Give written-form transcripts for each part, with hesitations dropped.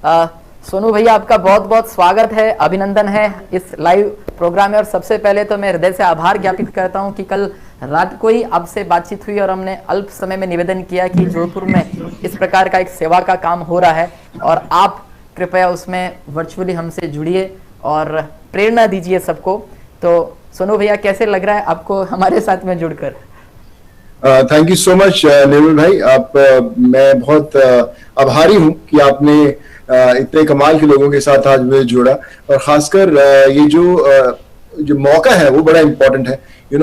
सोनू भैया, आपका बहुत बहुत स्वागत है, अभिनंदन है इस लाइव प्रोग्राम में। और सबसे पहले तो मैं हृदय से आभार ज्ञापित करता हूं कि कल रात को ही आपसे बातचीत हुई और हमने अल्प समय में निवेदन किया कि जोधपुर में इस प्रकार का एक सेवा का काम हो रहा है और आप कृपया उसमें वर्चुअली हमसे जुड़िए और प्रेरणा दीजिए सबको। तो सोनू भैया, कैसे लग रहा है आपको हमारे साथ में जुड़कर? थैंक यू सो मच निर्मल भाई। मैं बहुत आभारी हूं कि आपने इतने कमाल के लोगों के साथ आज मुझे जोड़ा, और खासकर ये जो मौका है वो बड़ा इम्पोर्टेंट है।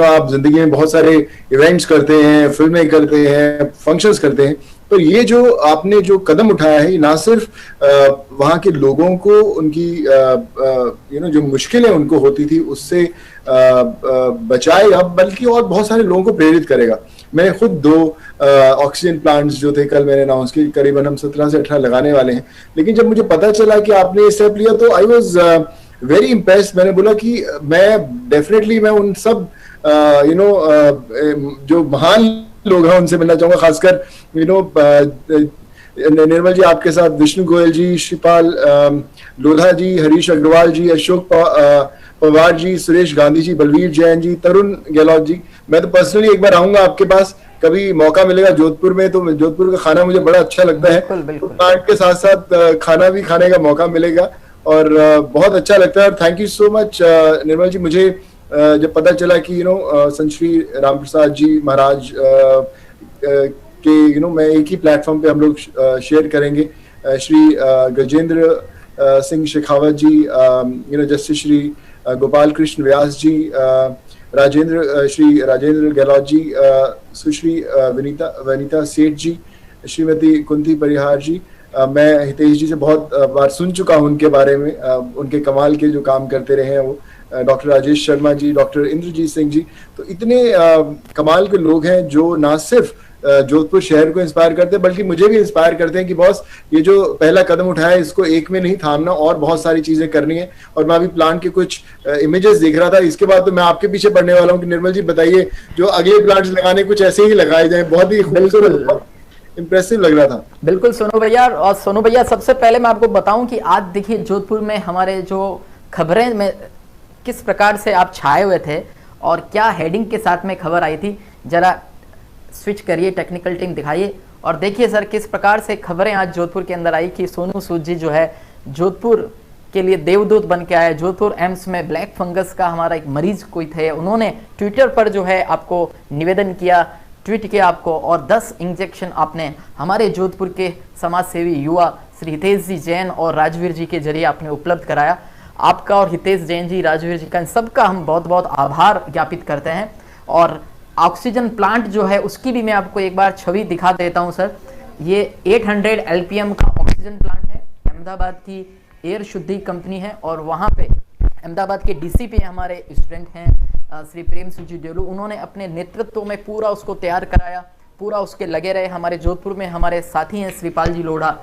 आप जिंदगी में बहुत सारे इवेंट्स करते हैं, फिल्में करते हैं, फंक्शंस करते हैं, तो ये जो आपने जो कदम उठाया है, ना सिर्फ वहाँ के लोगों को उनकी जो मुश्किलें उनको होती थी उससे बचाएगा, बल्कि और बहुत सारे लोगों को प्रेरित करेगा। मैंने खुद 2 ऑक्सीजन प्लांट्स जो थे, कल मैंने अनाउंस की, करीबन हम 17 से 18 लगाने वाले हैं। लेकिन जब मुझे पता चला कि आपने ये स्टेप लिया तो आई वॉज वेरी इम्प्रेस्ड। मैंने बोला कि मैं उन सब जो महान लोग हैं उनसे मिलना चाहूंगा, खासकर निर्मल जी, आपके साथ विष्णु गोयल जी, श्रीपाल लोधा जी, हरीश अग्रवाल जी, अशोक पवार जी, सुरेश गांधी जी, बलवीर जैन जी, तरुण गहलोत जी। मैं तो पर्सनली एक बार आऊंगा आपके पास, कभी मौका मिलेगा जोधपुर में, तो जोधपुर का खाना मुझे बड़ा अच्छा लगता है। प्लांट के साथ साथ खाना भी खाने का मौका मिलेगा और बहुत अच्छा लगता है। और थैंक यू सो मच निर्मल जी। मुझे जब पता चला कि संत श्री राम प्रसाद जी महाराज के मैं एक ही प्लेटफॉर्म पे हम लोग शेयर करेंगे, श्री गजेंद्र सिंह शेखावत जी, जस्टिस श्री गोपाल कृष्ण व्यास जी, श्री राजेंद्र गहलोत जी, सुश्री वनीता सेठ जी, श्रीमती कुंती परिहार जी। मैं हितेश जी से बहुत बार सुन चुका हूं उनके बारे में, उनके कमाल के जो काम करते रहे हैं वो, डॉक्टर राजेश शर्मा जी, डॉक्टर इंद्रजीत सिंह जी। तो इतने कमाल के लोग हैं जो ना सिर्फ जोधपुर शहर को इंस्पायर करते हैं, बल्कि मुझे भी इंस्पायर करते हैं कि बॉस, ये जो पहला कदम उठाया इसको एक में नहीं थामना, और बहुत सारी चीजें करनी है। और मैं अभी प्लांट के कुछ इमेजेस देख रहा था, इसके बाद तो मैं आपके पीछे पड़ने वाला हूँ कि निर्मल जी बताइए, जो अगले प्लांट्स लगाने कुछ ऐसे ही लगाए जाए। बहुत ही खूबसूरत, इंप्रेसिव लग रहा था। बिल्कुल सोनू भैया। और सोनू भैया, सबसे पहले मैं आपको बताऊं कि आज देखिए जोधपुर में हमारे जो खबरें में किस प्रकार से आप छाए हुए थे और क्या हेडिंग के साथ में खबर आई थी। जरा स्विच करिए, टेक्निकल टीम दिखाइए और देखिए सर किस प्रकार से खबरें आज जोधपुर के अंदर आई कि सोनू सूद जी जो है जोधपुर के लिए देवदूत बन के आए। जोधपुर एम्स में ब्लैक फंगस का हमारा एक मरीज कोई थे, उन्होंने ट्विटर पर जो है आपको निवेदन किया, ट्वीट किया आपको, और 10 इंजेक्शन आपने हमारे जोधपुर के समाज सेवी युवा श्री हितेश जी जैन और राजवीर जी के जरिए आपने उपलब्ध कराया। आपका और हितेश जैन जी, राजवीर जी का, इन सबका हम बहुत बहुत आभार ज्ञापित करते हैं। और ऑक्सीजन प्लांट जो है उसकी भी मैं आपको एक बार छवि दिखा देता हूं सर। ये 800 LPM का ऑक्सीजन प्लांट है, अहमदाबाद की एयर शुद्धि कंपनी है, और वहां पे अहमदाबाद के DCP हमारे स्टूडेंट हैं श्री प्रेम सुजी डेलू, उन्होंने अपने नेतृत्व में पूरा उसको तैयार कराया, पूरा उसके लगे रहे। हमारे जोधपुर में हमारे साथी हैं श्रीपाल जी लोढ़ा,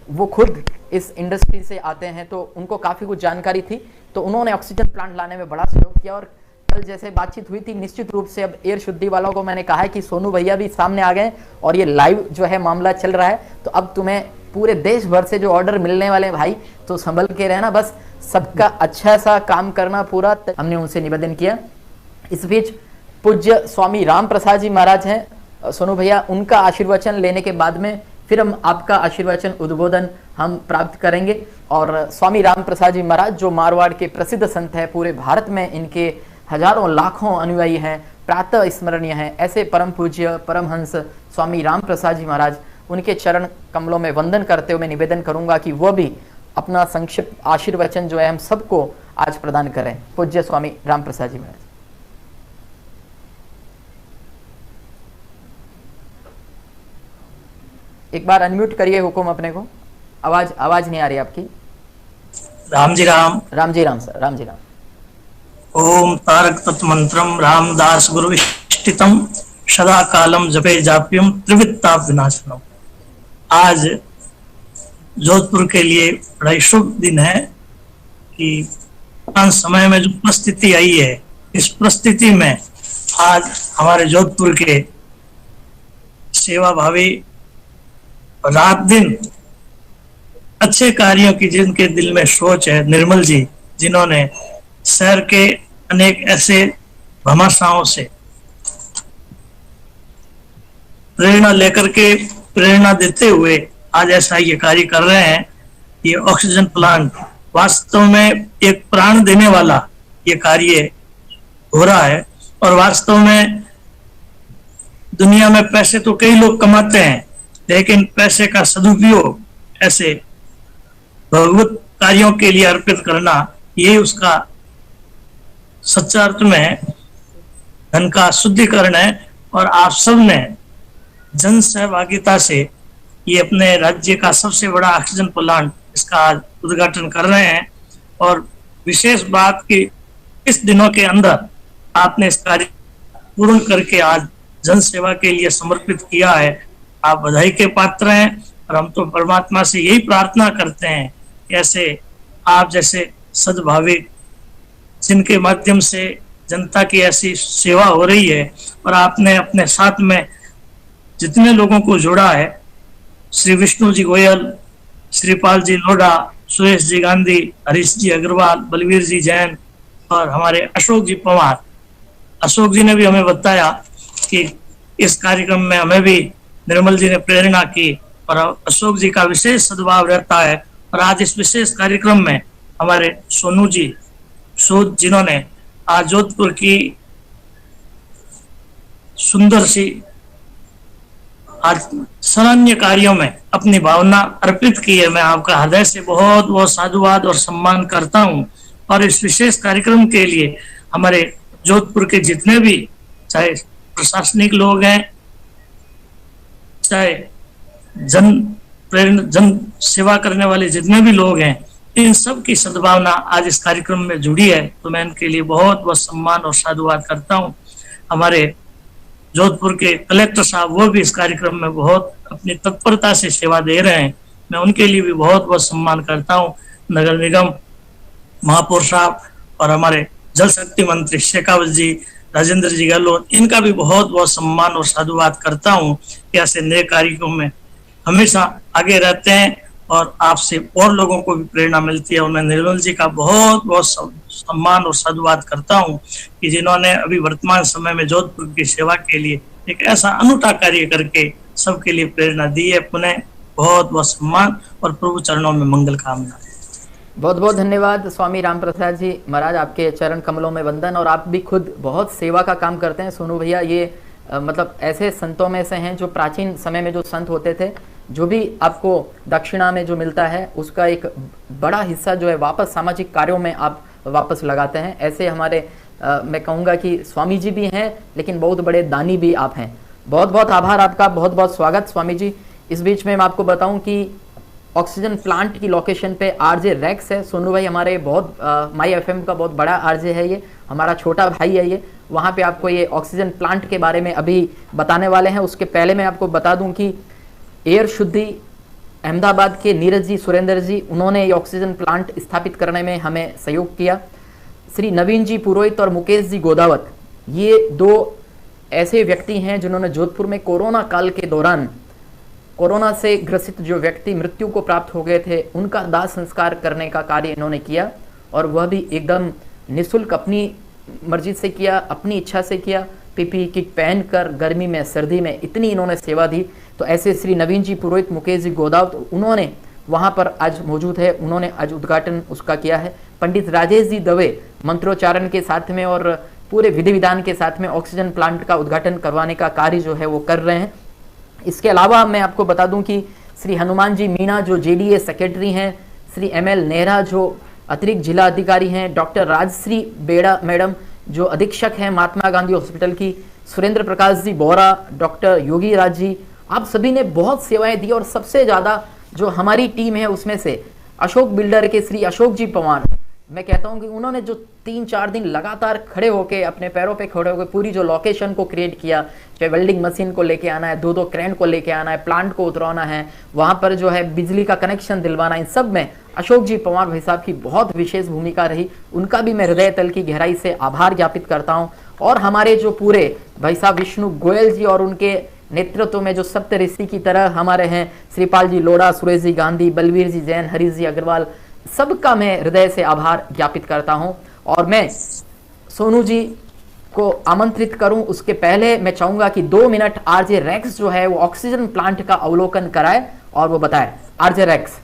वो खुद इस इंडस्ट्री से आते हैं, तो उनको काफ़ी कुछ जानकारी थी, तो उन्होंने ऑक्सीजन प्लांट लाने में बड़ा सहयोग किया। और कल जैसे बातचीत हुई थी, निश्चित रूप से अब एयर शुद्धि वालों को मैंने कहा है कि सोनू भैया भी सामने आ गए और ये लाइव जो है मामला चल रहा है, तो अब तुम्हें पूरे देश भर से जो ऑर्डर मिलने वाले हैं भाई, तो संभल के रहना, बस सबका अच्छा सा काम करना पूरा। हमने उनसे निवेदन किया। इस बीच पूज्य स्वामी राम प्रसाद जी महाराज हैं सोनू भैया, उनका आशीर्वचन लेने के बाद में फिर हम आपका आशीर्वचन उद्बोधन हम प्राप्त करेंगे। और स्वामी राम प्रसाद जी महाराज जो मारवाड़ के प्रसिद्ध संत है, पूरे भारत में इनके हजारों लाखों अनुयायी हैं, प्रातः स्मरणीय हैं। ऐसे परम पूज्य परमहंस स्वामी राम प्रसाद जी महाराज, उनके चरण कमलों में वंदन करते हुए मैं निवेदन करूंगा कि वह भी अपना संक्षिप्त आशीर्वचन जो है हम सबको आज प्रदान करें। पूज्य स्वामी राम प्रसाद जी महाराज। एक बार अनम्यूट करिए हुकुम अपने को, आवाज नहीं आ रही आपकी। राम जी राम। राम जी राम सर, राम जी राम। ओम तारक तत्व मंत्रम रामदास गुरु इष्टितम सदा कालम जपे जाप्यम त्रिवित्ता विनाशनम। आज जोधपुर के लिए बड़ा शुभ दिन है कि समय में जो परिस्थिति आई है, इस परिस्थिति में आज हमारे जोधपुर के सेवा भावी रात दिन अच्छे कार्यों की जिनके दिल में सोच है, निर्मल जी, जिन्होंने शहर के अनेक ऐसे भमाशाओं से प्रेरणा लेकर के, प्रेरणा देते हुए आज ऐसा ये कार्य कर रहे हैं। ये ऑक्सीजन प्लांट वास्तव में एक प्राण देने वाला ये कार्य हो रहा है। और वास्तव में दुनिया में पैसे तो कई लोग कमाते हैं, लेकिन पैसे का सदुपयोग ऐसे भगवत कार्यों के लिए अर्पित करना, ये उसका सच्चा अर्थ में धन का शुद्धिकरण है। और आप सब ने जन सहभागिता से ये अपने राज्य का सबसे बड़ा ऑक्सीजन प्लांट इसका आज उद्घाटन कर रहे हैं। और विशेष बात कि इस दिनों के अंदर आपने इस कार्य पूर्ण करके आज जन सेवा के लिए समर्पित किया है। आप बधाई के पात्र हैं। और हम तो परमात्मा से यही प्रार्थना करते हैं कि ऐसे आप जैसे सद्भाविक, जिनके माध्यम से जनता की ऐसी सेवा हो रही है, और आपने अपने साथ में जितने लोगों को जोड़ा है, श्री विष्णु जी गोयल, श्रीपाल जी लोढ़ा, सुरेश जी गांधी, हरीश जी अग्रवाल, बलवीर जी जैन और हमारे अशोक जी पवार। अशोक जी ने भी हमें बताया कि इस कार्यक्रम में हमें भी निर्मल जी ने प्रेरणा की और अशोक जी का विशेष सद्भाव रहता है। और आज इस विशेष कार्यक्रम में हमारे सोनू जी सूद, जिन्होंने आज जोधपुर की सुंदर सी आज सराहनीय कार्यों में अपनी भावना अर्पित की है, मैं आपका हृदय से बहुत बहुत साधुवाद और सम्मान करता हूं। और इस विशेष कार्यक्रम के लिए हमारे जोधपुर के जितने भी, चाहे प्रशासनिक लोग हैं, चाहे जन सेवा करने वाले जितने भी लोग हैं, इन सब की सद्भावना आज इस कार्यक्रम में जुड़ी है। तो मैं इनके लिए बहुत बहुत सम्मान और साधुवाद करता हूं। हमारे जोधपुर के कलेक्टर साहब, वो भी इस कार्यक्रम में बहुत अपनी तत्परता से सेवा दे रहे हैं, मैं उनके लिए भी बहुत बहुत सम्मान करता हूँ। नगर निगम महापौर साहब और हमारे जल शक्ति मंत्री शेखावत जी, राजेंद्र जी गहलोत, इनका भी बहुत बहुत सम्मान और साधुवाद करता हूँ कि ऐसे नए कार्यों में हमेशा आगे रहते हैं और आपसे और लोगों को भी प्रेरणा मिलती है। और मैं निर्मल जी का बहुत बहुत सम्मान और साधुवाद करता हूँ कि जिन्होंने अभी वर्तमान समय में जोधपुर की सेवा के लिए एक ऐसा अनूठा कार्य करके सबके लिए प्रेरणा दी है। पुनः बहुत बहुत सम्मान और प्रभु चरणों में मंगल कामना। बहुत बहुत धन्यवाद स्वामी राम प्रसाद जी महाराज, आपके चरण कमलों में वंदन। और आप भी खुद बहुत सेवा का काम करते हैं सोनू भैया। ये मतलब ऐसे संतों में से हैं जो प्राचीन समय में जो संत होते थे, जो भी आपको दक्षिणा में जो मिलता है उसका एक बड़ा हिस्सा जो है वापस सामाजिक कार्यों में आप वापस लगाते हैं। ऐसे हमारे मैं कहूँगा कि स्वामी जी भी हैं, लेकिन बहुत बड़े दानी भी आप हैं। बहुत बहुत आभार आपका, बहुत बहुत स्वागत स्वामी जी। इस बीच में मैं आपको बताऊं कि ऑक्सीजन प्लांट की लोकेशन पे आरजे रेक्स है। सोनू भाई हमारे बहुत माई एफएम का बहुत बड़ा आरजे है, ये हमारा छोटा भाई है ये। वहाँ पे आपको ये ऑक्सीजन प्लांट के बारे में अभी बताने वाले हैं। उसके पहले मैं आपको बता दूं कि एयर शुद्धि अहमदाबाद के नीरज जी, सुरेंद्र जी, उन्होंने ये ऑक्सीजन प्लांट स्थापित करने में हमें सहयोग किया। श्री नवीन जी पुरोहित और मुकेश जी गोदावत, ये दो ऐसे व्यक्ति हैं जिन्होंने जोधपुर में कोरोना काल के दौरान कोरोना से ग्रसित जो व्यक्ति मृत्यु को प्राप्त हो गए थे, उनका दाह संस्कार करने का कार्य इन्होंने किया। और वह भी एकदम निःशुल्क अपनी मर्जी से किया, अपनी इच्छा से किया। पीपीई किट पहनकर गर्मी में सर्दी में इतनी इन्होंने सेवा दी। तो ऐसे श्री नवीन जी पुरोहित, मुकेश जी गोदावत, उन्होंने वहाँ पर आज मौजूद है, उन्होंने आज उद्घाटन उसका किया है। पंडित राजेश जी दवे मंत्रोच्चारण के साथ में और पूरे विधि विधान के साथ में ऑक्सीजन प्लांट का उद्घाटन करवाने का कार्य जो है वो कर रहे हैं। इसके अलावा मैं आपको बता दूं कि श्री हनुमान जी मीणा जो जेडीए सेक्रेटरी हैं, श्री एमएल नेहरा जो अतिरिक्त जिला अधिकारी हैं, डॉक्टर राजश्री बेड़ा मैडम जो अधीक्षक हैं महात्मा गांधी हॉस्पिटल की, सुरेंद्र प्रकाश जी बोरा, डॉक्टर योगी राज जी, आप सभी ने बहुत सेवाएं दी। और सबसे ज़्यादा जो हमारी टीम है उसमें से अशोक बिल्डर के श्री अशोक जी पवार, मैं कहता हूं कि उन्होंने जो 3-4 दिन लगातार खड़े होके अपने पैरों पे खड़े होकर पूरी जो लोकेशन को क्रिएट किया, चाहे वेल्डिंग मशीन को लेके आना है, 2-2 क्रेन को लेके आना है, प्लांट को उतरवाना है, वहां पर जो है बिजली का कनेक्शन दिलवाना, इन सब में अशोक जी पवार भाई साहब की बहुत विशेष भूमिका रही। उनका भी मैं हृदय तल की गहराई से आभार ज्ञापित करता हूँ। और हमारे जो पूरे भाई साहब विष्णु गोयल जी और उनके नेतृत्व में जो सप्त ऋषि की तरह हमारे हैं, श्रीपाल जी लोढ़ा, सुरेश जी गांधी, बलवीर जी जैन, हरीश जी अग्रवाल, सबका मैं हृदय से आभार ज्ञापित करता हूं। और मैं सोनू जी को आमंत्रित करूं उसके पहले मैं चाहूंगा कि 2 मिनट आरजे रेक्स जो है वो ऑक्सीजन प्लांट का अवलोकन कराए और वो बताए। RJ Rex.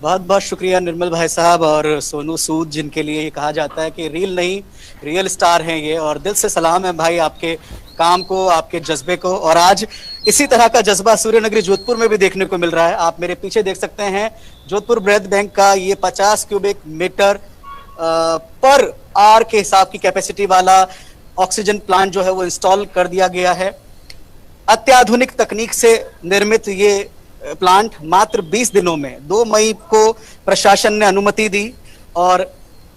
बहुत बहुत शुक्रिया निर्मल भाई साहब और सोनू सूद, जिनके लिए ये कहा जाता है कि रील नहीं रियल स्टार हैं ये। और दिल से सलाम है भाई आपके काम को, आपके जज्बे को। और आज इसी तरह का जज्बा सूर्यनगरी जोधपुर में भी देखने को मिल रहा है। आप मेरे पीछे देख सकते हैं जोधपुर ब्रेथ बैंक का ये 50 क्यूबिक मीटर पर आर के हिसाब की कैपेसिटी वाला ऑक्सीजन प्लांट जो है वो इंस्टॉल कर दिया गया है। अत्याधुनिक तकनीक से निर्मित ये प्लांट मात्र 20 दिनों में 2 मई को प्रशासन ने अनुमति दी और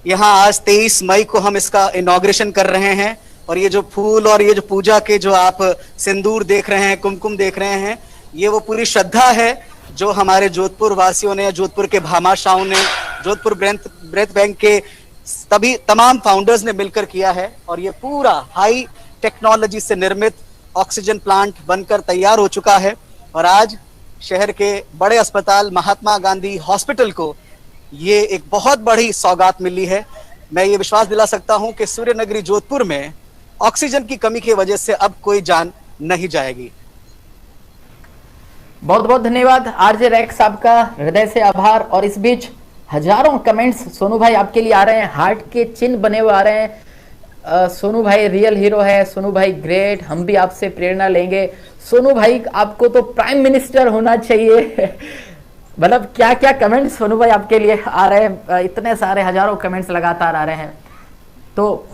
यहाँ आज 23 मई को हम इसका इनॉग्रेशन कर रहे हैं। और ये जो फूल और ये जो पूजा के जो आप सिंदूर देख रहे हैं, कुमकुम देख रहे हैं, ये वो पूरी श्रद्धा है जो हमारे जोधपुर वासियों ने, जोधपुर के भामाशाहों ने, जोधपुर ब्रेथ बैंक के तमाम फाउंडर्स ने मिलकर किया है। और ये पूरा हाई टेक्नोलॉजी से निर्मित ऑक्सीजन प्लांट बनकर तैयार हो चुका है। और आज शहर के बड़े अस्पताल महात्मा गांधी हॉस्पिटल को ये एक बहुत बड़ी सौगात मिली है। मैं ये विश्वास दिला सकता हूं कि सूर्यनगरी जोधपुर में ऑक्सीजन की कमी की वजह से अब कोई जान नहीं जाएगी। बहुत बहुत धन्यवाद आरजे रैक्स साहब का, हृदय से आभार। और इस बीच हजारों कमेंट्स सोनू भाई आपके लिए आ रहे हैं, हार्ट के चिन्ह बने हुए आ रहे हैं। सोनू भाई रियल हीरो है, सोनू भाई ग्रेट, हम भी आपसे प्रेरणा लेंगे। सोनू भाई आपको तो प्राइम मिनिस्टर होना चाहिए। मतलब क्या क्या कमेंट्स सोनू भाई आपके लिए आ रहे हैं, इतने सारे हजारों कमेंट्स लगातार आ रहे हैं। तो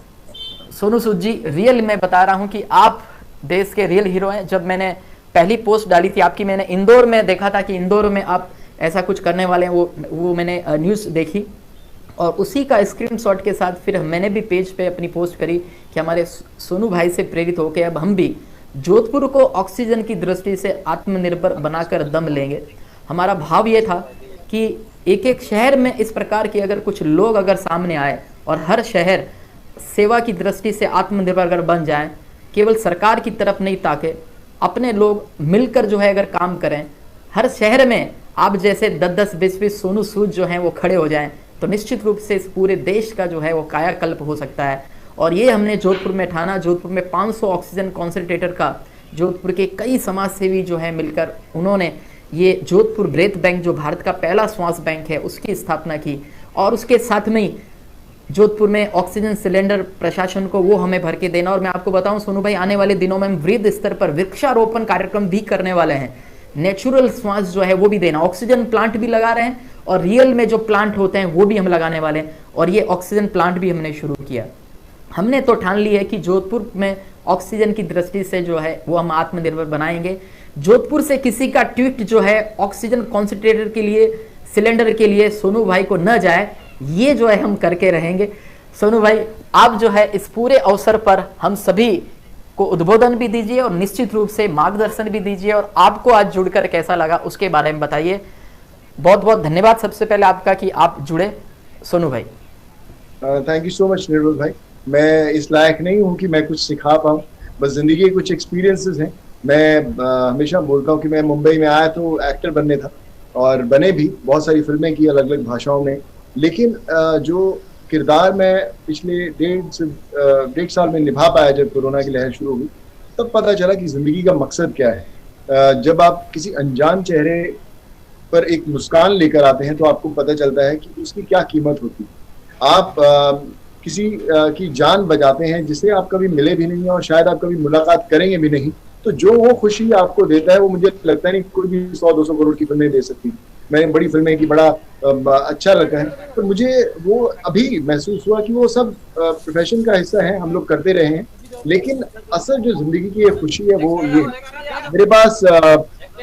सोनू सूद जी, रियल मैं बता रहा हूं कि आप देश के रियल हीरो हैं। जब मैंने पहली पोस्ट डाली थी आपकी, मैंने इंदौर में देखा था कि इंदौर में आप ऐसा कुछ करने वाले हैं, वो मैंने न्यूज़ देखी और उसी का स्क्रीनशॉट के साथ फिर मैंने भी पेज पे अपनी पोस्ट करी कि हमारे सोनू भाई से प्रेरित होकर अब हम भी जोधपुर को ऑक्सीजन की दृष्टि से आत्मनिर्भर बनाकर दम लेंगे। हमारा भाव ये था कि एक एक शहर में इस प्रकार के अगर कुछ लोग अगर सामने आए और हर शहर सेवा की दृष्टि से आत्मनिर्भर अगर बन जाए, केवल सरकार की तरफ नहीं ताके अपने लोग मिलकर जो है अगर काम करें, हर शहर में आप जैसे 10-10, 20-20 सोनू सूद जो हैं वो खड़े हो जाएं, तो निश्चित रूप से इस पूरे देश का जो है वो कायाकल्प हो सकता है। और ये हमने जोधपुर में ठाना। जोधपुर में 500 ऑक्सीजन कॉन्सेंट्रेटर का जोधपुर के कई समाज सेवी जो है मिलकर उन्होंने ये जोधपुर ब्रेथ बैंक जो भारत का पहला श्वास बैंक है उसकी स्थापना की। और उसके साथ में ही जोधपुर में ऑक्सीजन सिलेंडर प्रशासन को वो हमें भर के देना। और मैं आपको बताऊं सोनू भाई, आने वाले दिनों में हम वृहद स्तर पर वृक्षारोपण कार्यक्रम भी करने वाले हैं। नेचुरल श्वास जो है वो भी देना, ऑक्सीजन प्लांट भी लगा रहे हैं और रियल में जो प्लांट होते हैं वो भी हम लगाने वाले हैं। और ये ऑक्सीजन प्लांट भी हमने शुरू किया। हमने तो ठान ली है कि जोधपुर में ऑक्सीजन की दृष्टि से जो है वो हम आत्मनिर्भर बनाएंगे। जोधपुर से किसी का ट्वीट जो है ऑक्सीजन कॉन्सेंट्रेटर के लिए, सिलेंडर के लिए सोनू भाई को न जाए, ये जो है हम करके रहेंगे। सोनू भाई, आप जो है इस पूरे अवसर पर हम सभी को उद्बोधन भी दीजिए और निश्चित रूप से मार्गदर्शन भी दीजिए। और आपको आज जुड़कर कैसा लगा उसके बारे में बताइए। बहुत बहुत धन्यवाद सबसे पहले आपका कि आप जुड़े सोनू भाई। थैंक यू सो मच निर्मल भाई। मैं इस लायक नहीं हूँ कि मैं कुछ सिखा पाऊँ, बस जिंदगी के कुछ एक्सपीरियंसेस हैं। मैं हमेशा बोलता हूँ कि मैं मुंबई में आया तो एक्टर बनने था और बने भी, बहुत सारी फिल्में की अलग अलग भाषाओं में। लेकिन जो किरदार मैं पिछले 1.5 साल में निभा पाया जब कोरोना की लहर शुरू हुई, तब पता चला कि जिंदगी का मकसद क्या है। जब आप किसी अनजान चेहरे पर एक मुस्कान लेकर आते हैं तो आपको पता चलता है कि उसकी क्या कीमत होती है। आप किसी की जान बचाते हैं जिसे आप कभी मिले भी नहीं और शायद आप कभी मुलाकात करेंगे भी नहीं, तो जो वो खुशी आपको देता है वो मुझे लगता नहीं कोई भी 100-200 करोड़ की फिल्में दे सकती। मैंने बड़ी फिल्में की, बड़ा अच्छा लगा है, तो मुझे वो अभी महसूस हुआ कि वो सब प्रोफेशन का हिस्सा है, हम लोग करते रहे हैं। लेकिन असल जो जिंदगी की ये खुशी है वो ये, मेरे पास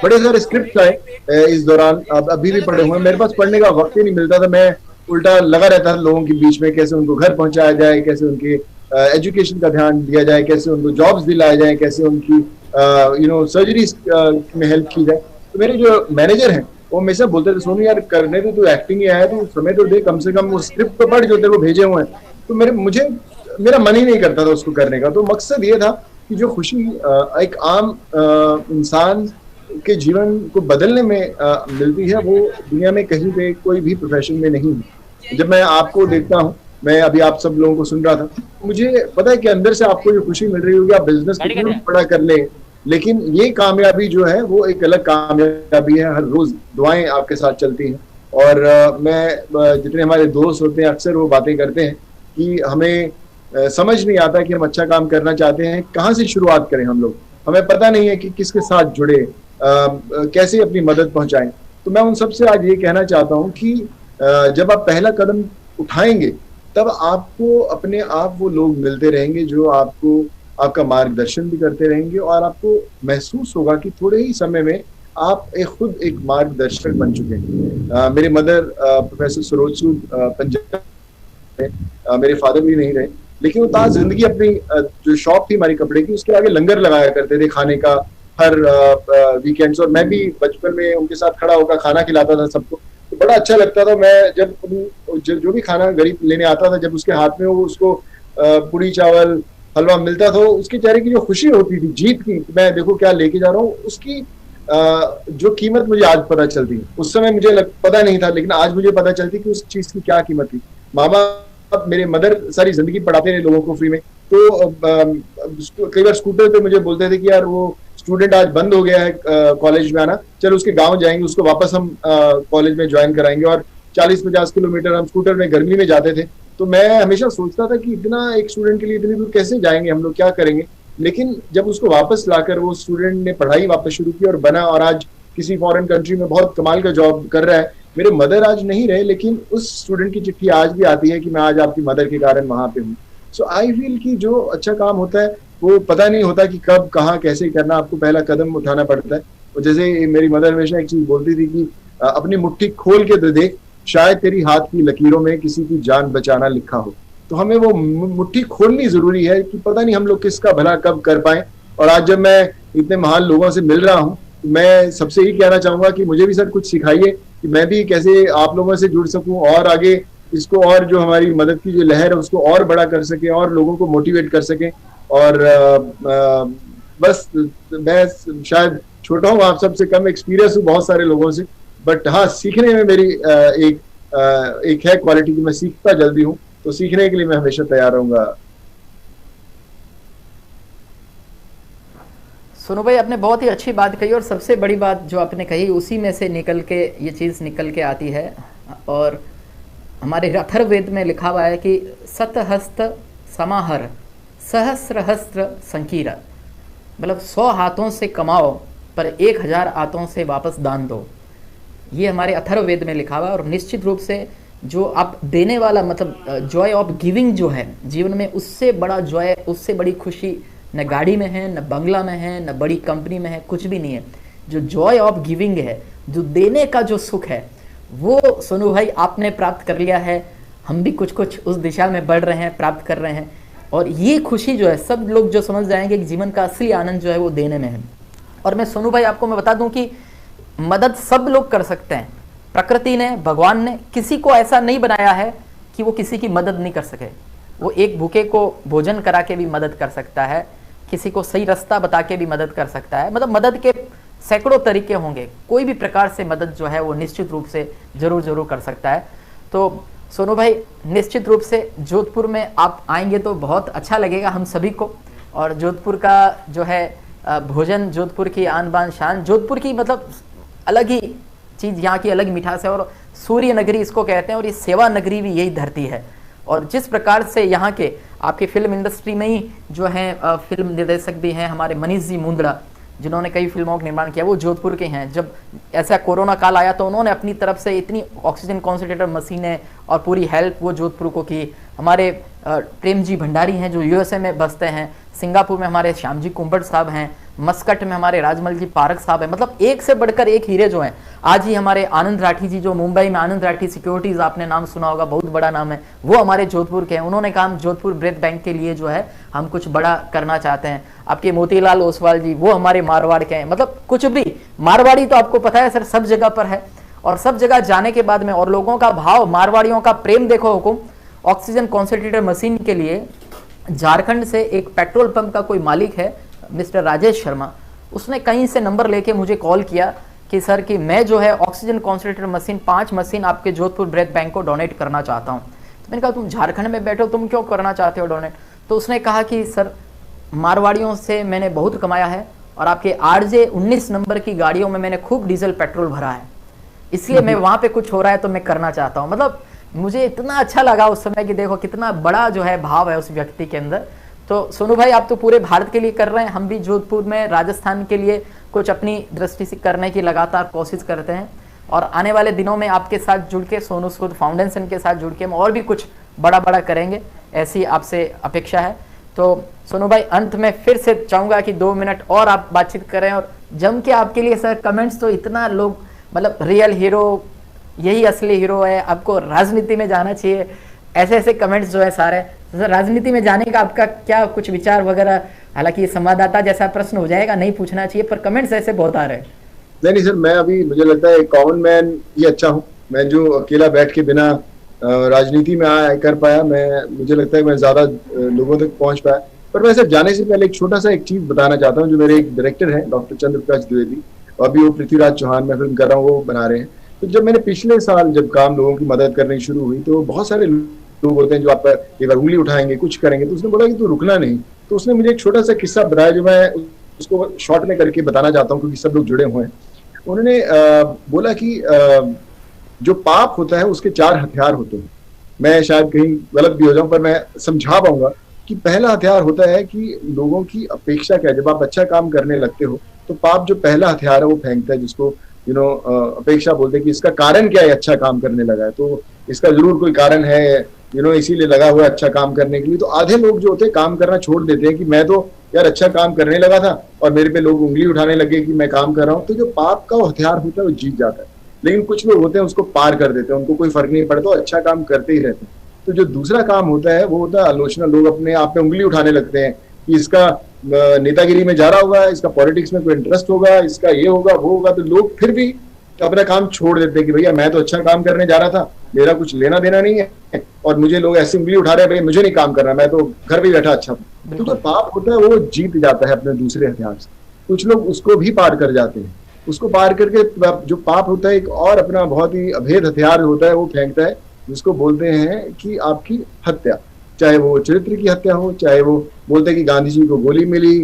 बड़े सारे स्क्रिप्ट आए इस दौरान, अभी भी पढ़े हुए, मेरे पास पढ़ने का वक्त ही नहीं मिलता था। मैं उल्टा लगा रहता था लोगों के बीच में, कैसे उनको घर पहुंचाया जाए, कैसे उनके एजुकेशन का ध्यान दिया जाए, कैसे उनको जॉब्स दिलाए जाए, कैसे उनकी सर्जरीज में हेल्प की जाए। तो मेरे जो मैनेजर हैं वो हमेशा बोलते थे, सोनू यार करने तो तू एक्टिंग ही आया, तो समय तो दे, कम से कम वो स्क्रिप्ट तो पढ़ जो तेरे को भेजे हुए हैं। तो मुझे मेरा मन ही नहीं करता था उसको करने का। तो मकसद ये था कि जो खुशी एक आम इंसान के जीवन को बदलने में मिलती है, वो दुनिया में कहीं पे कोई भी प्रोफेशन में नहीं है। जब मैं आपको देखता हूँ, मैं अभी आप सब लोगों को सुन रहा था, मुझे पता है कि अंदर से आपको जो खुशी मिल रही होगी, आप बिजनेस कितना भी बड़ा कर ले, लेकिन ये कामयाबी जो है वो एक अलग कामयाबी है। हर रोज दुआएं आपके साथ चलती हैं। और मैं जितने हमारे दोस्त होते हैं अक्सर वो बातें करते हैं कि हमें समझ नहीं आता कि हम अच्छा काम करना चाहते हैं, कहाँ से शुरुआत करें हम लोग, हमें पता नहीं है कि किसके साथ जुड़े, कैसे अपनी मदद पहुंचाएं। तो मैं उन सबसे आज ये कहना चाहता हूँ कि जब आप पहला कदम उठाएंगे तब आपको अपने आप वो लोग मिलते रहेंगे जो आपको आपका मार्गदर्शन भी करते रहेंगे, और आपको महसूस होगा कि थोड़े ही समय में आप खुद एक मार्गदर्शक बन चुके हैं। मेरे मदर प्रोफेसर सरोज सूद पंजाब में, मेरे फादर भी नहीं रहे, लेकिन वो ताज जिंदगी अपनी जो शॉप थी हमारी कपड़े की, उसके आगे लंगर लगाया करते थे खाने का हर वीकेंड्स। और मैं भी बचपन में उनके साथ खड़ा होकर खाना खिलाता था सबको, तो बड़ा अच्छा लगता था। मैं जब जो भी खाना गरीब लेने आता था, जब उसके हाथ में वो उसको पूरी चावल हलवा मिलता था, उसके चेहरे की जो खुशी होती थी जीत की, मैं देखो क्या लेके जा रहा हूँ, उसकी जो कीमत मुझे आज पता चलती है। उस समय मुझे पता नहीं था, लेकिन आज मुझे पता चलती कि उस चीज की क्या कीमत थी। माँ बाप, मेरे मदर सारी जिंदगी पढ़ाते रहे लोगों को फ्री में, तो कई बार स्कूटर पे मुझे बोलते थे कि यार वो स्टूडेंट आज बंद हो गया है कॉलेज में आना, चलो उसके गांव जाएंगे, उसको वापस हम कॉलेज में ज्वाइन कराएंगे। और 40-50 किलोमीटर हम स्कूटर में गर्मी में जाते थे। तो मैं हमेशा सोचता था कि इतना एक स्टूडेंट के लिए इतनी दूर कैसे जाएंगे हम लोग, क्या करेंगे। लेकिन जब उसको वापस लाकर वो स्टूडेंट ने पढ़ाई वापस शुरू की और बना, और आज किसी फॉरेन कंट्री में बहुत कमाल का जॉब कर रहा है। मेरे मदर आज नहीं रहे, लेकिन उस स्टूडेंट की चिट्ठी आज भी आती है कि मैं आज आपकी मदर के कारण वहां पे हूँ। सो आई फील कि जो अच्छा काम होता है वो पता नहीं होता कि कब कहाँ कैसे करना, आपको पहला कदम उठाना पड़ता है। और जैसे मेरी मदर हमेशा एक चीज बोलती थी कि अपनी मुट्ठी खोल के तो देख, शायद तेरी हाथ की लकीरों में किसी की जान बचाना लिखा हो। तो हमें वो मुट्ठी खोलनी जरूरी है कि पता नहीं हम लोग किसका भला कब कर पाए। और आज जब मैं इतने महान लोगों से मिल रहा हूँ, तो मैं सबसे ही कहना चाहूंगा कि मुझे भी सर कुछ सिखाइए कि मैं भी कैसे आप लोगों से जुड़ सकूं, और आगे इसको और जो हमारी मदद की जो लहर है उसको और बड़ा कर सके, और लोगों को मोटिवेट कर सके। और बस मैं शायद छोटा हूँ, आप सबसे कम एक्सपीरियंस हूँ बहुत सारे लोगों से, बट हाँ सीखने में मेरी एक है क्वालिटी की मैं सीखता जल्दी हूँ, तो सीखने के लिए मैं हमेशा तैयार रहूंगा। सोनू भाई, आपने बहुत ही अच्छी बात कही, और सबसे बड़ी बात जो आपने कही उसी में से निकल के ये चीज़ निकल के आती है। और हमारे अथर्ववेद में लिखा हुआ है कि सतहस्त समाहर सहस्रहस्त्र संकीर, मतलब 100 हाथों से कमाओ पर 1000 हाथों से वापस दान दो। ये हमारे अथर्ववेद में लिखा हुआ है। और निश्चित रूप से जो आप देने वाला, मतलब जॉय ऑफ गिविंग जो है जीवन में, उससे बड़ा जॉय, उससे बड़ी खुशी न गाड़ी में है, न बंगला में है, न बड़ी कंपनी में है, कुछ भी नहीं है। जो जॉय ऑफ गिविंग है, जो देने का जो सुख है, वो सोनू भाई आपने प्राप्त कर लिया है। हम भी कुछ कुछ उस दिशा में बढ़ रहे हैं, प्राप्त कर रहे हैं। और ये खुशी जो है, सब लोग जो समझ जाएंगे कि जीवन का असली आनंद जो है वो देने में है। और मैं सोनू भाई आपको मैं बता दूं कि मदद सब लोग कर सकते हैं। प्रकृति ने, भगवान ने किसी को ऐसा नहीं बनाया है कि वो किसी की मदद नहीं कर सके। वो एक भूखे को भोजन करा के भी मदद कर सकता है, किसी को सही रास्ता बता के भी मदद कर सकता है। मतलब मदद के सैकड़ों तरीके होंगे, कोई भी प्रकार से मदद जो है वो निश्चित रूप से जरूर कर सकता है। तो सोनू भाई, निश्चित रूप से जोधपुर में आप आएंगे तो बहुत अच्छा लगेगा हम सभी को। और जोधपुर का जो है भोजन, जोधपुर की आन बान शान, जोधपुर की मतलब अलग ही चीज़, यहाँ की अलग मिठास है। और सूर्य नगरी इसको कहते हैं, और ये सेवा नगरी भी यही धरती है। और जिस प्रकार से यहाँ के आपके फिल्म इंडस्ट्री में ही जो है फिल्म निर्देशक भी हैं हमारे मनीष जी मुंदड़ा, जिन्होंने कई फिल्मों का निर्माण किया, वो जोधपुर के हैं। जब ऐसा कोरोना काल आया तो उन्होंने अपनी तरफ से इतनी ऑक्सीजन कॉन्सेंट्रेटर मशीनें और पूरी हेल्प वो जोधपुर को की। हमारे प्रेम जी भंडारी हैं जो यूएसए में बसते हैं, सिंगापुर में हमारे श्याम जी कुंभट साहब हैं, मस्कट में हमारे राजमल जी पारक साहब हैं। मतलब एक से बढ़कर एक हीरे जो हैं। आज ही हमारे आनंद राठी जी, जो मुंबई में आनंद राठी सिक्योरिटीज, आपने नाम सुना होगा, बहुत बड़ा नाम है, वो हमारे जोधपुर के हैं। उन्होंने कहा जोधपुर ब्रेथ बैंक के लिए जो है हम कुछ बड़ा करना चाहते हैं। आपके मोतीलाल ओसवाल जी, वो हमारे मारवाड़ के हैं। मतलब कुछ भी, मारवाड़ी तो आपको पता है सर सब जगह पर है। और सब जगह जाने के बाद में, और लोगों का भाव, मारवाड़ियों का प्रेम देखो हुकुम, ऑक्सीजन कॉन्सेंट्रेटर मशीन के लिए झारखंड से एक पेट्रोल पंप का कोई मालिक है, मिस्टर राजेश शर्मा, उसने कहीं से नंबर लेके मुझे कॉल किया कि सर कि मैं जो है ऑक्सीजन कॉन्सेंट्रेटर मशीन 5 मशीन आपके जोधपुर ब्रेथ बैंक को डोनेट करना चाहता हूँ। तो मैंने कहा तुम झारखंड में बैठे हो, तुम क्यों करना चाहते हो डोनेट? तो उसने कहा कि सर मारवाड़ियों से मैंने बहुत कमाया है और आपके RJ 19 नंबर की गाड़ियों में मैंने खूब डीजल पेट्रोल भरा है, इसलिए मैं वहाँ पे कुछ हो रहा है तो मैं करना चाहता हूँ। मतलब मुझे इतना अच्छा लगा उस समय कि देखो कितना बड़ा जो है भाव है उस व्यक्ति के अंदर। तो सोनू भाई आप तो पूरे भारत के लिए कर रहे हैं, हम भी जोधपुर में राजस्थान के लिए कुछ अपनी दृष्टि से करने की लगातार कोशिश करते हैं और आने वाले दिनों में आपके साथ जुड़ के, सोनू सूद फाउंडेशन के साथ जुड़ के हम और भी कुछ बड़ा बड़ा करेंगे, ऐसी आपसे अपेक्षा है। तो सोनू भाई अंत में फिर से चाहूँगा कि 2 मिनट और आप बातचीत करें और जम के आपके लिए सर कमेंट्स तो इतना लोग, मतलब रियल हीरो, यही असली हीरो है, आपको राजनीति में जाना चाहिए, ऐसे ऐसे कमेंट्स जो है सारे। सर राजनीति में जाने का आपका क्या कुछ विचार वगैरह? हालांकि ये संवाददाता जैसा प्रश्न हो जाएगा, नहीं पूछना चाहिए, पर कमेंट्स ऐसे बहुत आ रहे हैं। नहीं सर, मैं अभी मुझे लगता है कॉमन मैन ही अच्छा हूँ। मैं जो अकेला बैठ के बिना राजनीति में कर पाया, मुझे लगता है मैं ज्यादा लोगों तक पहुंच पाया। पर मैं सर जाने से पहले एक छोटा सा एक चीज बताना चाहता हूँ। जो मेरे एक डायरेक्टर हैं डॉक्टर चंद्र प्रकाश द्विवेदी, और अभी वो पृथ्वीराज चौहान मैं फिल्म कर रहा हूँ, वो बना रहे हैं। तो जब मैंने पिछले साल जब काम लोगों की मदद करनी शुरू हुई, तो बहुत सारे लोग होते हैं जो आप पर एक बार उंगली उठाएंगे, कुछ करेंगे, तो उसने बोला कि तू रुकना नहीं। तो उसने मुझे एक छोटा सा किस्सा बताया जो मैं उसको शॉर्ट में करके बताना चाहता हूँ, क्योंकि सब लोग जुड़े हुए हैं। उन्होंने बोला कि जो पाप होता है उसके 4 हथियार होते हैं। मैं शायद कहीं गलत भी हो जाऊं, पर मैं समझा पाऊंगा कि पहला हथियार होता है कि लोगों की अपेक्षा क्या है। जब आप अच्छा काम करने लगते हो तो पाप जो पहला हथियार है वो फेंकता है, जिसको अपेक्षा बोलते हैं कि इसका कारण क्या है, अच्छा काम करने लगा है, तो इसका जरूर कोई कारण है, इसीलिए लगा हुआ है अच्छा काम करने के लिए। तो आधे लोग जो होते हैं काम करना छोड़ देते हैं कि मैं तो यार अच्छा काम करने लगा था और मेरे पे लोग उंगली उठाने लगे कि मैं काम कर रहा हूँ। तो जो पाप का हथियार होता है वो जीत जाता है। लेकिन कुछ लोग होते हैं उसको पार कर देते हैं, उनको कोई फर्क नहीं पड़ता, अच्छा काम करते ही रहते हैं। तो जो दूसरा काम होता है वो होता है आलोचना। लोग अपने आप पे उंगली उठाने लगते हैं कि इसका नेतागिरी में जा रहा होगा, इसका पॉलिटिक्स में कोई इंटरेस्ट होगा, इसका ये होगा वो होगा। तो लोग फिर भी अपना काम छोड़ देते हैं कि भैया मैं तो अच्छा काम करने जा रहा था, मेरा कुछ लेना देना नहीं है, और मुझे लोग ऐसी उंगली उठा रहे हैं, भैया मुझे नहीं काम करना, मैं तो घर पे बैठा अच्छा था। तो जो पाप होता है वो जीत जाता है अपने दूसरे हथियार से। कुछ लोग उसको भी पार कर जाते हैं। उसको पार करके जो पाप होता है एक और अपना बहुत ही अभेद हथियार होता है, वो फेंकता है, जिसको बोलते हैं कि आपकी हत्या। चाहे वो चरित्र की हत्या हो, चाहे वो बोलते हैं कि गांधी जी को गोली मिली,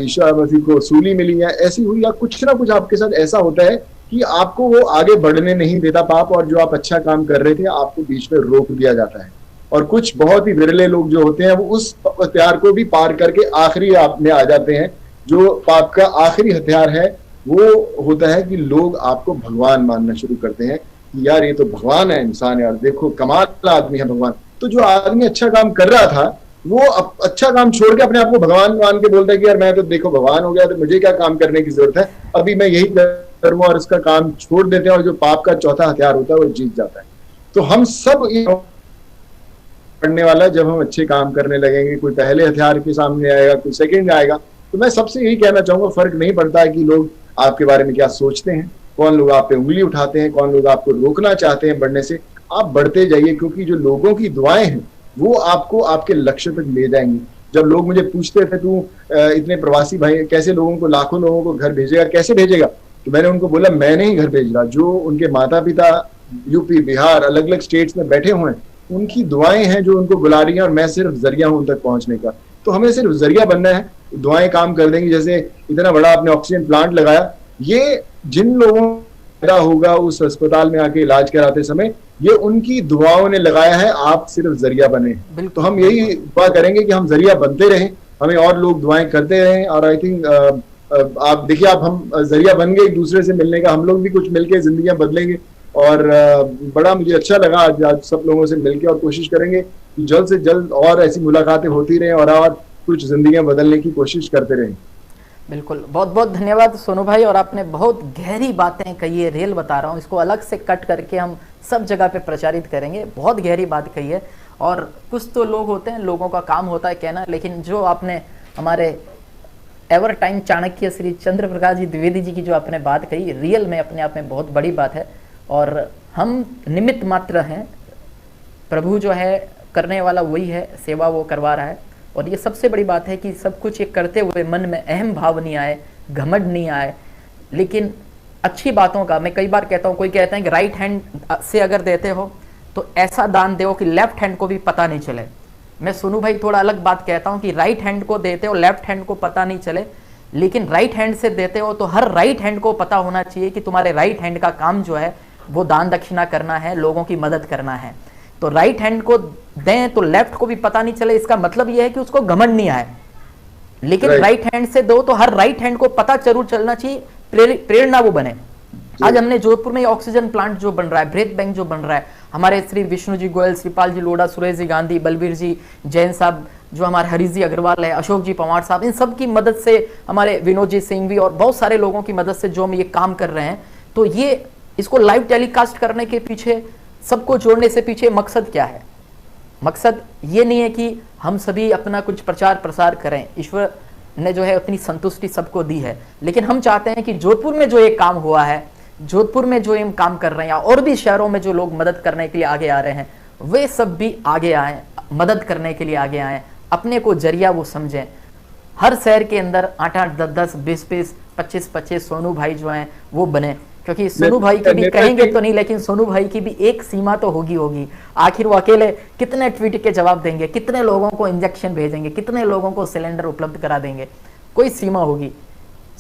ईसा मसीह को सूली मिली, या ऐसी हुई, या कुछ ना कुछ आपके साथ ऐसा होता है कि आपको वो आगे बढ़ने नहीं देता पाप, और जो आप अच्छा काम कर रहे थे आपको बीच में रोक दिया जाता है। और कुछ बहुत ही विरले लोग जो होते हैं वो उस हथियार को भी पार करके आखिरी आप में आ जाते हैं। जो पाप का आखिरी हथियार है वो होता है कि लोग आपको भगवान मानना शुरू करते हैं कि यार ये तो भगवान है, इंसान यार देखो कमाल आदमी है भगवान। तो जो आदमी अच्छा काम कर रहा था वो अच्छा काम छोड़ के अपने आप को भगवान मान के बोलता है कि यार मैं तो देखो भगवान हो गया, तो मुझे क्या काम करने की जरूरत है, अभी मैं यही करूँ, और इसका काम छोड़ देते हैं। और जो पाप का चौथा हथियार होता है वो जीत जाता है। तो हम सब पढ़ने वाला है, जब हम अच्छे काम करने लगेंगे, कोई पहले हथियार के सामने आएगा, कोई सेकंड आएगा। तो मैं सबसे यही कहना चाहूंगा, फर्क नहीं पड़ता है कि लोग आपके बारे में क्या सोचते हैं, कौन लोग आप पे उंगली उठाते हैं, कौन लोग आपको रोकना चाहते हैं बढ़ने से। आप बढ़ते जाइए, क्योंकि जो लोगों की दुआएं हैं वो आपको आपके लक्ष्य तक ले जाएंगी। जब लोग मुझे पूछते थे तू इतने प्रवासी भाई कैसे लोगों को, लाखों लोगों को घर भेजेगा, कैसे भेजेगा, तो मैंने उनको बोला मैं नहीं घर भेज रहा, जो उनके माता पिता यूपी बिहार अलग अलग स्टेट्स में बैठे हुए हैं उनकी दुआएं हैं जो उनको बुला रही हैं, और मैं सिर्फ जरिया हूं उन तक पहुंचने का। तो हमें सिर्फ जरिया बनना है, दुआएं काम कर देंगी। जैसे इतना बड़ा आपने ऑक्सीजन प्लांट लगाया, ये जिन लोगों का होगा उस अस्पताल में आके इलाज कराते समय, ये उनकी दुआओं ने लगाया है, आप सिर्फ जरिया बने। तो हम यही दुआ करेंगे कि हम जरिया बनते रहें, हमें और लोग दुआएं करते रहें। और आई थिंक आप देखिए, आप हम जरिया बन गए एक दूसरे से मिलने का, हम लोग भी कुछ मिलके जिंदगियां बदलेंगे। और बड़ा मुझे अच्छा लगा आज सब लोगों से मिलके, और कोशिश करेंगे कि जल्द से जल्द और ऐसी मुलाकातें होती रहें और कुछ जिंदगियां बदलने की कोशिश करते रहें। बिल्कुल, बहुत बहुत धन्यवाद सोनू भाई। और आपने बहुत गहरी बातें कही है, रियल बता रहा हूँ, इसको अलग से कट करके हम सब जगह पे प्रचारित करेंगे। बहुत गहरी बात कही है। और कुछ तो लोग होते हैं, लोगों का काम होता है कहना, लेकिन जो आपने हमारे एवर टाइम चाणक्य श्री चंद्र प्रकाश जी द्विवेदी जी की जो आपने बात कही, रियल में अपने आप में बहुत बड़ी बात है। और हम निमित्त मात्र हैं, प्रभु जो है करने वाला वही है, सेवा वो करवा रहा है। और ये सबसे बड़ी बात है कि सब कुछ ये करते हुए मन में अहम भाव नहीं आए, घमंड नहीं आए, लेकिन अच्छी बातों का, मैं कई बार कहता हूँ, कोई कहते हैं कि राइट हैंड से अगर देते हो तो ऐसा दान दो कि लेफ्ट हैंड को भी पता नहीं चले। मैं सोनू भाई थोड़ा अलग बात कहता हूँ कि राइट हैंड को देते हो, लेफ्ट हैंड को पता नहीं चले, लेकिन राइट हैंड से देते हो तो हर राइट हैंड को पता होना चाहिए कि तुम्हारे राइट हैंड का काम जो है वो दान दक्षिणा करना है, लोगों की मदद करना है। तो राइट हैंड को दें तो लेफ्ट को भी पता नहीं चले, इसका मतलब यह है कि उसको घमंड नहीं आए। लेकिन राइट हैंड से दो तो हर राइट हैंड को पता जरूर चलना चाहिए, प्रेरणा वो बने। आज हमने जोधपुर में ऑक्सीजन प्लांट जो बन रहा है, ब्रेथ बैंक जो बन रहा है, हमारे श्री विष्णु जी गोयल, श्रीपाल जी लोढ़ा, सुरेश जी गांधी, बलबीर जी जैन साहब, जो हमारे हरीश जी अग्रवाल है, अशोक जी पवार साहब, इन सब की मदद से, हमारे विनोद जी सिंह भी और बहुत सारे लोगों की मदद से जो हम ये काम कर रहे हैं, तो ये इसको लाइव टेलीकास्ट करने के पीछे, सबको जोड़ने से पीछे मकसद क्या है? मकसद ये नहीं है कि हम सभी अपना कुछ प्रचार प्रसार करें, ईश्वर ने जो है उतनी संतुष्टि सबको दी है, लेकिन हम चाहते हैं कि जोधपुर में जो ये काम हुआ है, जोधपुर में जो हम काम कर रहे हैं और भी शहरों में जो लोग मदद करने के लिए आगे आ रहे हैं, वे सब भी आगे आए, मदद करने के लिए आगे आए, अपने को जरिया वो समझें। हर शहर के अंदर 8-8, 10-10, 20-20, 25-25 सोनू भाई जो हैं वो बने, क्योंकि सोनू भाई की भी कहेंगे तो नहीं, लेकिन सोनू भाई की भी एक सीमा तो होगी। आखिर वो अकेले कितने ट्वीट के जवाब देंगे, कितने लोगों को इंजेक्शन भेजेंगे, कितने लोगों को सिलेंडर उपलब्ध करा देंगे, कोई सीमा होगी।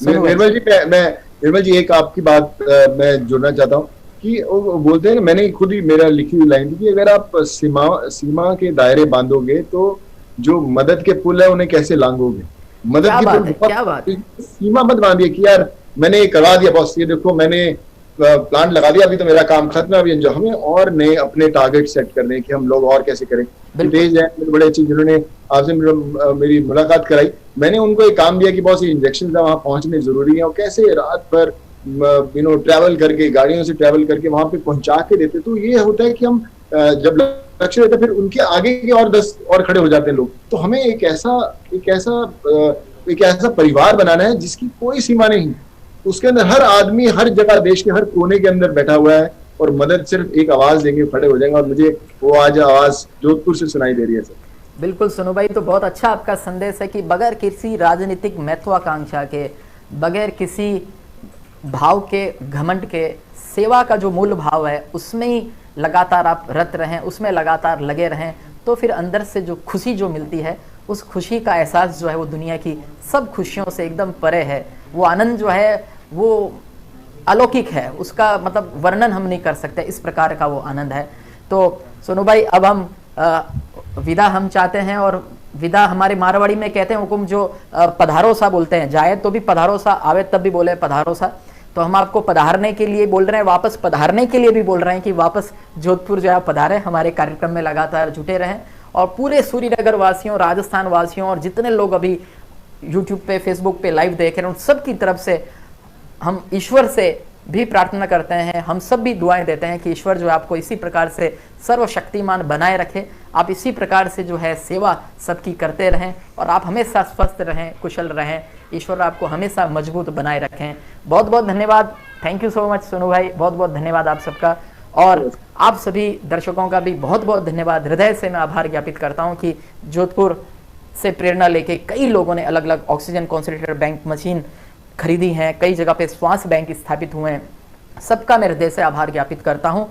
निर्मल जी एक आपकी बात मैं जोड़ना चाहता हूँ कि वो बोलते हैं, मैंने खुद ही मेरा लिखी हुई लाइन थी कि अगर आप सीमा के दायरे बांधोगे तो जो मदद के पुल है उन्हें कैसे लांघोगे। मदद की क्या बात है? सीमा मत बांधिए कि यार मैंने करवा दिया बॉस, ये देखो मैंने प्लांट लगा दिया, अभी तो मेरा काम खत्म है, अभी हमें और नए अपने टारगेट सेट करने हैं कि हम लोग और कैसे करें। तेज है बड़े अच्छी, जिन्होंने आपसे मेरी मुलाकात कराई, मैंने उनको एक काम दिया कि बहुत सी इंजेक्शन वहां पहुंचने जरूरी है और कैसे रात भर ट्रैवल करके, गाड़ियों से ट्रैवल करके वहां पे पहुंचा के देते। तो ये होता है कि हम जब लक्ष्य रहता है फिर उनके आगे के और 10 और खड़े हो जाते हैं लोग। तो हमें एक ऐसा परिवार बनाना है जिसकी कोई सीमा नहीं, उसके अंदर हर आदमी हर जगह देश के हर कोने के अंदर बैठा हुआ है और मदद सिर्फ एक आवाज देंगे खड़े हो जाएंगे। और मुझे वो आज आवाज जोधपुर से सुनाई दे रही है सर। बिल्कुल सोनू भाई, तो बहुत अच्छा आपका संदेश है कि बगैर किसी राजनीतिक महत्वाकांक्षा के, बगैर किसी भाव के, घमंड के, सेवा का जो मूल भाव है उसमें ही लगातार आप रत रहें, उसमें लगातार लगे रहें, तो फिर अंदर से जो खुशी जो मिलती है, उस खुशी का एहसास जो है वो दुनिया की सब खुशियों से एकदम परे है। वो आनंद जो है वो अलौकिक है, उसका मतलब वर्णन हम नहीं कर सकते, इस प्रकार का वो आनंद है। तो सोनू भाई अब हम विदा हम चाहते हैं, और विदा हमारे मारवाड़ी में कहते हैं हुकुम जो पधारो सा बोलते हैं, जाए तो भी पधारो सा, आवे तब भी बोले पधारो सा। तो हम आपको पधारने के लिए बोल रहे हैं, वापस पधारने के लिए भी बोल रहे हैं कि वापस जोधपुर जो है पधारें, हमारे कार्यक्रम में लगातार जुटे रहें। और पूरे सूर्यनगर वासियों, राजस्थान वासियों और जितने लोग अभी यूट्यूब पे, फेसबुक पे लाइव देख रहे हैं, उन सब की तरफ से हम ईश्वर से भी प्रार्थना करते हैं, हम सब भी दुआएं देते हैं कि ईश्वर जो है आपको इसी प्रकार से सर्वशक्तिमान बनाए रखे, आप इसी प्रकार से जो है सेवा सबकी करते रहें और आप हमेशा स्वस्थ रहें, कुशल रहें, ईश्वर आपको हमेशा मजबूत बनाए रखें। बहुत बहुत धन्यवाद, thank you so much Sonu भाई, बहुत बहुत धन्यवाद आप सबका। और आप सभी दर्शकों का भी बहुत बहुत धन्यवाद, हृदय से मैं आभार ज्ञापित करता हूँ कि जोधपुर से प्रेरणा लेके कई लोगों ने अलग अलग ऑक्सीजन कॉन्सेंट्रेटर बैंक मशीन खरीदी हैं, कई जगह पे श्वास बैंक स्थापित हुए हैं, सबका मैं हृदय से आभार ज्ञापित करता हूं।